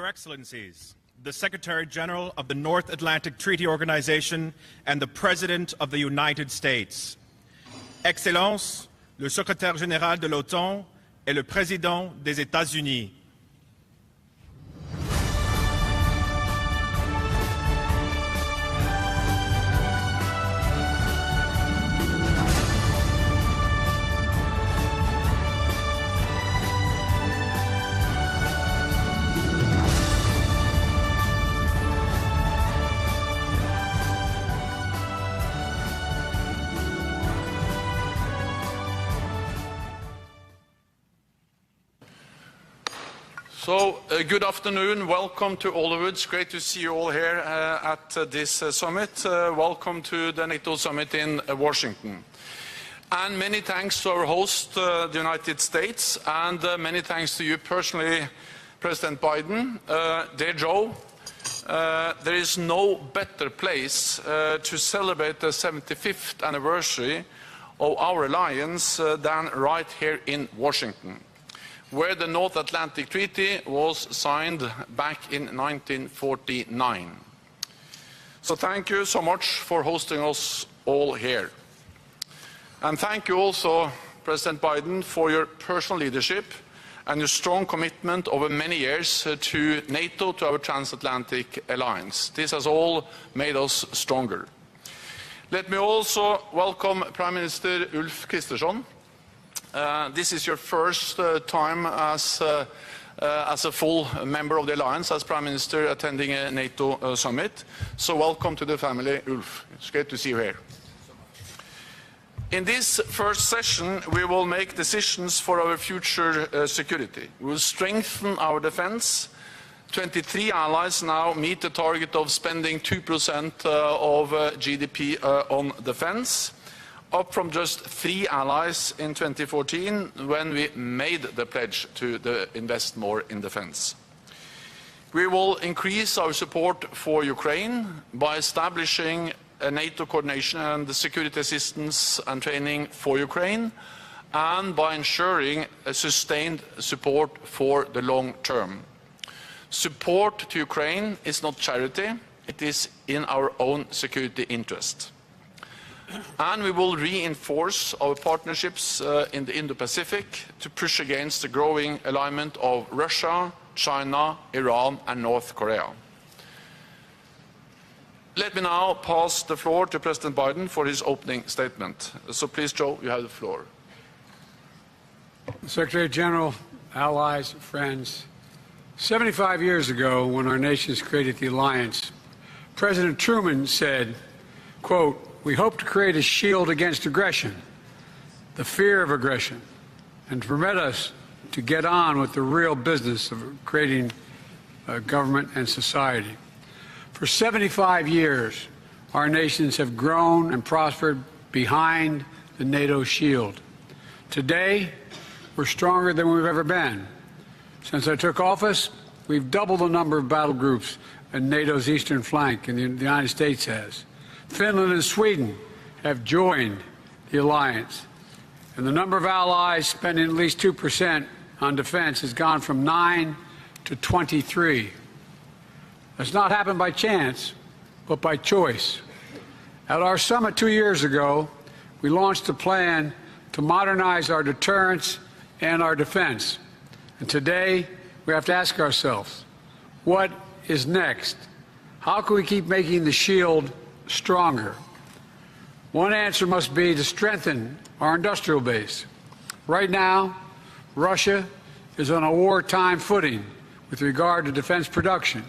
Your Excellencies, the Secretary General of the North Atlantic Treaty Organization and the President of the United States. Excellences, le Secrétaire Général de l'OTAN et le Président des États-Unis. So, good afternoon. Welcome to all of you. It's great to see you all here at this summit. Welcome to the NATO summit in Washington. And many thanks to our host, the United States, and many thanks to you personally, President Biden. Dear Joe, there is no better place to celebrate the 75th anniversary of our alliance than right here in Washington, where the North Atlantic Treaty was signed back in 1949. So thank you so much for hosting us all here. And thank you also, President Biden, for your personal leadership and your strong commitment over many years to NATO, to our transatlantic alliance. This has all made us stronger. Let me also welcome Prime Minister Ulf Kristersson. This is your first time as a full member of the alliance, as Prime Minister attending a NATO summit. So welcome to the family, Ulf. It's great to see you here. In this first session, we will make decisions for our future security. We will strengthen our defense. 23 allies now meet the target of spending 2% of GDP on defense, up from just 3 allies in 2014 when we made the pledge to invest more in defense. We will increase our support for Ukraine by establishing a NATO coordination and the security assistance and training for Ukraine, and by ensuring a sustained support for the long term. Support to Ukraine is not charity, it is in our own security interest. And we will reinforce our partnerships in the Indo-Pacific to push against the growing alignment of Russia, China, Iran and North Korea. Let me now pass the floor to President Biden for his opening statement. So please, Joe, you have the floor. Secretary General, allies, friends, 75 years ago, when our nations created the alliance, President Truman said, quote, "We hope to create a shield against aggression, the fear of aggression, and to permit us to get on with the real business of creating a government and society." For 75 years, our nations have grown and prospered behind the NATO shield. Today, we're stronger than we've ever been. Since I took office, we've doubled the number of battle groups in NATO's eastern flank, and the United States has. Finland and Sweden have joined the alliance, and the number of allies spending at least 2% on defense has gone from 9 to 23. That's not happened by chance, but by choice. At our summit 2 years ago, we launched a plan to modernize our deterrence and our defense. And today, we have to ask ourselves, what is next? How can we keep making the shield stronger? One answer must be to strengthen our industrial base. Right now, Russia is on a wartime footing with regard to defense production.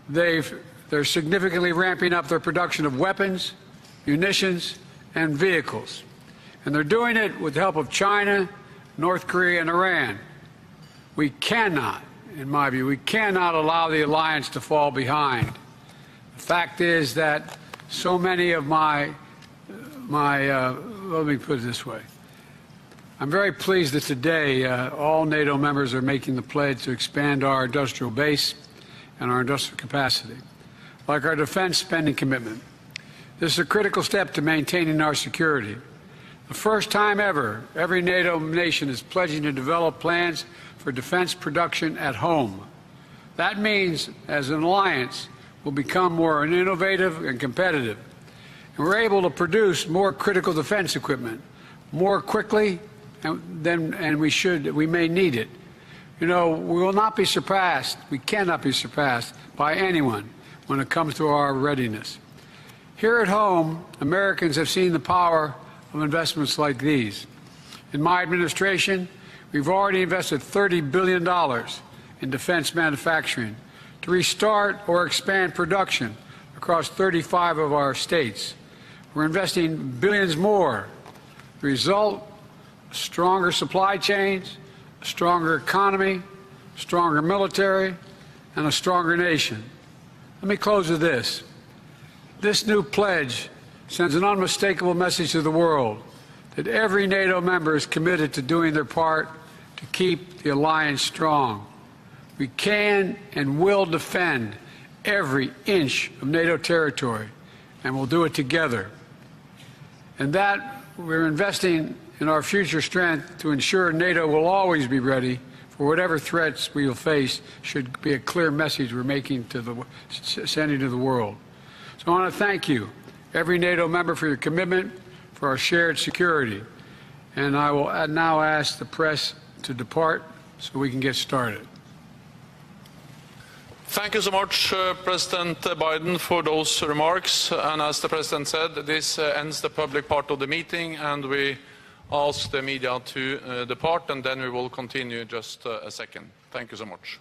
They're significantly ramping up their production of weapons, munitions, and vehicles. And they're doing it with the help of China, North Korea, and Iran. We cannot, in my view, we cannot allow the alliance to fall behind. The fact is that so many of let me put it this way. I'm very pleased that today all NATO members are making the pledge to expand our industrial base and our industrial capacity, like our defense spending commitment. This is a critical step to maintaining our security. The first time ever, every NATO nation is pledging to develop plans for defense production at home. That means, as an alliance, we'll become more innovative and competitive. And we're able to produce more critical defense equipment more quickly than we may need it. You know, we will not be surpassed, we cannot be surpassed by anyone when it comes to our readiness. Here at home, Americans have seen the power of investments like these. In my administration, we've already invested $30 billion in defense manufacturing to restart or expand production across 35 of our states. We're investing billions more. The result, stronger supply chains, a stronger economy, stronger military, and a stronger nation. Let me close with this. This new pledge sends an unmistakable message to the world that every NATO member is committed to doing their part to keep the alliance strong. We can and will defend every inch of NATO territory, and we'll do it together. And that we're investing in our future strength to ensure NATO will always be ready for whatever threats we will face should be a clear message we're sending to the world. So I want to thank you, every NATO member, for your commitment for our shared security. And I will now ask the press to depart so we can get started. Thank you so much, President Biden, for those remarks. And as the President said, this ends the public part of the meeting, and we ask the media to depart, and then we will continue just a second. Thank you so much.